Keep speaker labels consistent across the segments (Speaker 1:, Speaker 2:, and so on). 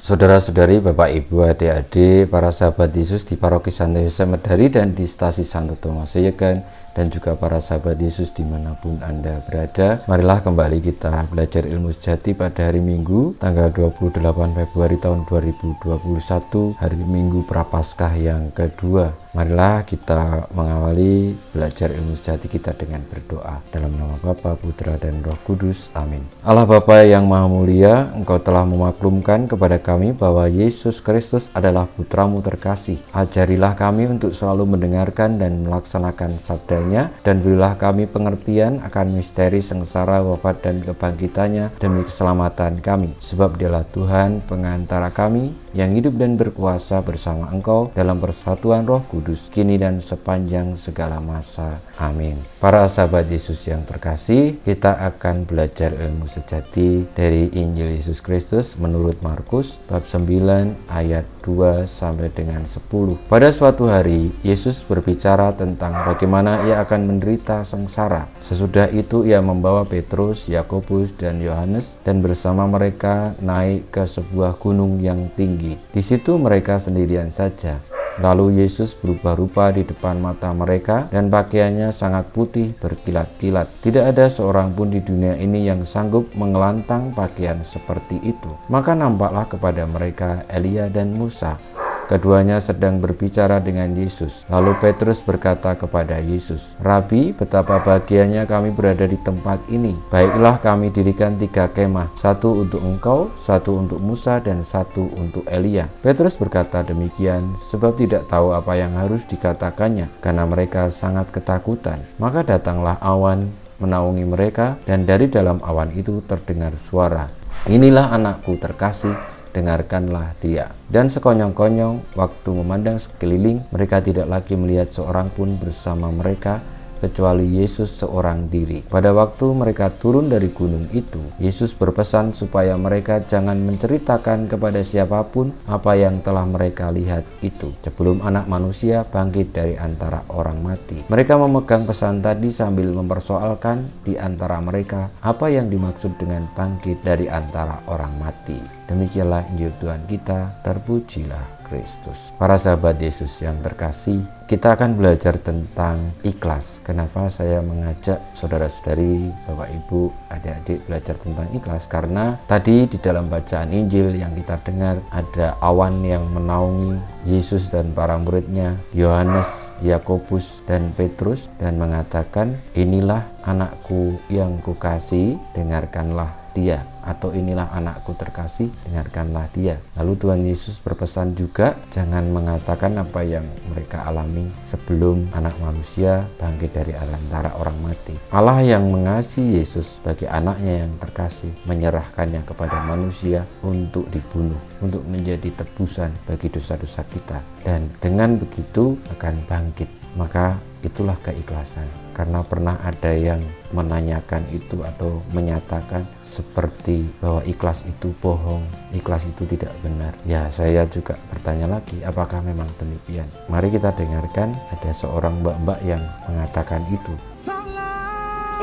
Speaker 1: Saudara-saudari, Bapak, Ibu, adik-adik, para sahabat Yesus di Paroki Santo Yosef Medari dan di Stasi Santo Thomas Yegan, dan juga para sahabat Yesus dimanapun Anda berada, marilah kembali kita belajar ilmu sejati pada hari Minggu, tanggal 28 Februari tahun 2021, hari Minggu Prapaskah yang kedua. Marilah kita mengawali belajar ilmu sejati kita dengan berdoa. Dalam nama Bapa, Putra, dan Roh Kudus. Amin. Allah Bapa yang Maha Mulia, Engkau telah memaklumkan kepada kami bahwa Yesus Kristus adalah Putramu terkasih. Ajarilah kami untuk selalu mendengarkan dan melaksanakan sabdanya, dan berilah kami pengertian akan misteri sengsara, wafat, dan kebangkitannya demi keselamatan kami. Sebab Dialah Tuhan pengantara kami, yang hidup dan berkuasa bersama Engkau dalam persatuan Roh Kudus, kini dan sepanjang segala masa. Amin. Para sahabat Yesus yang terkasih, kita akan belajar ilmu sejati dari Injil Yesus Kristus menurut Markus bab 9 ayat 2 sampai dengan 10. Pada suatu hari, Yesus berbicara tentang bagaimana ia akan menderita sengsara. Sesudah itu ia membawa Petrus, Yakobus, dan Yohanes, dan bersama mereka naik ke sebuah gunung yang tinggi. Di situ mereka sendirian saja. Lalu Yesus berubah rupa di depan mata mereka, dan pakaiannya sangat putih berkilat-kilat. Tidak ada seorang pun di dunia ini yang sanggup mengelantang pakaian seperti itu. Maka nampaklah kepada mereka Elia dan Musa. Keduanya sedang berbicara dengan Yesus. Lalu Petrus berkata kepada Yesus, "Rabi, betapa bahagianya kami berada di tempat ini. Baiklah kami dirikan 3 kemah, satu untuk engkau, satu untuk Musa, dan satu untuk Elia." Petrus berkata demikian sebab tidak tahu apa yang harus dikatakannya, karena mereka sangat ketakutan. Maka datanglah awan menaungi mereka, dan dari dalam awan itu terdengar suara, "Inilah anakku terkasih, dengarkanlah dia." Dan sekonyong-konyong waktu memandang sekeliling, mereka tidak lagi melihat seorang pun bersama mereka kecuali Yesus seorang diri. Pada waktu mereka turun dari gunung itu, Yesus berpesan supaya mereka jangan menceritakan kepada siapapun apa yang telah mereka lihat itu sebelum Anak Manusia bangkit dari antara orang mati. Mereka memegang pesan tadi sambil mempersoalkan di antara mereka apa yang dimaksud dengan bangkit dari antara orang mati. Demikianlah Injil Tuhan kita, terpujilah Kristus. Para sahabat Yesus yang terkasih, kita akan belajar tentang ikhlas. Kenapa saya mengajak saudara-saudari, Bapak, Ibu, adik-adik belajar tentang ikhlas? Karena tadi di dalam bacaan Injil yang kita dengar, ada awan yang menaungi Yesus dan para muridnya, Yohanes, Yakobus, dan Petrus, dan mengatakan, "Inilah anakku yang kukasihi, dengarkanlah dia." Atau "Inilah anakku terkasih, dengarkanlah dia." Lalu Tuhan Yesus berpesan juga, jangan mengatakan apa yang mereka alami sebelum Anak Manusia bangkit dari antara orang mati. Allah yang mengasihi Yesus sebagai anaknya yang terkasih, menyerahkannya kepada manusia untuk dibunuh, untuk menjadi tebusan bagi dosa-dosa kita, dan dengan begitu akan bangkit. Maka itulah keikhlasan. Karena pernah ada yang menanyakan itu atau menyatakan seperti bahwa ikhlas itu bohong, ikhlas itu tidak benar. Ya, saya juga bertanya lagi, apakah memang demikian? Mari kita dengarkan, ada seorang mbak-mbak yang mengatakan itu.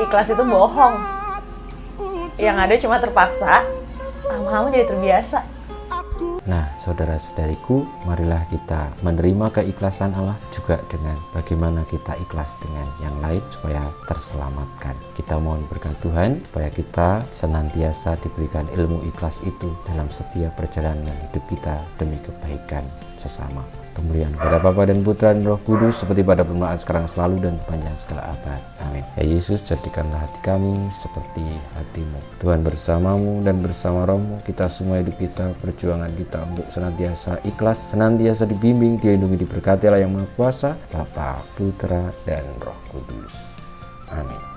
Speaker 2: Ikhlas itu bohong. Yang ada cuma terpaksa, lama-lama jadi terbiasa.
Speaker 1: Nah, saudara-saudariku, marilah kita menerima keikhlasan Allah juga dengan bagaimana kita ikhlas dengan yang lain supaya terselamatkan. Kita mohon berkat Tuhan supaya kita senantiasa diberikan ilmu ikhlas itu dalam setiap perjalanan hidup kita demi kebaikan sesama. Kemuliaan kepada Bapa dan Putra dan Roh Kudus, seperti pada permulaan, sekarang, selalu, dan sepanjang segala abad. Amin. Ya Yesus, jadikanlah hati kami seperti hati-Mu. Tuhan bersamamu dan bersama Roh-Mu, kita semua hidup kita, perjuangan kita untuk senantiasa ikhlas, senantiasa dibimbing, dilindungi, diberkati Allah yang Maha Kuasa, Bapa, Putra, dan Roh Kudus. Amin.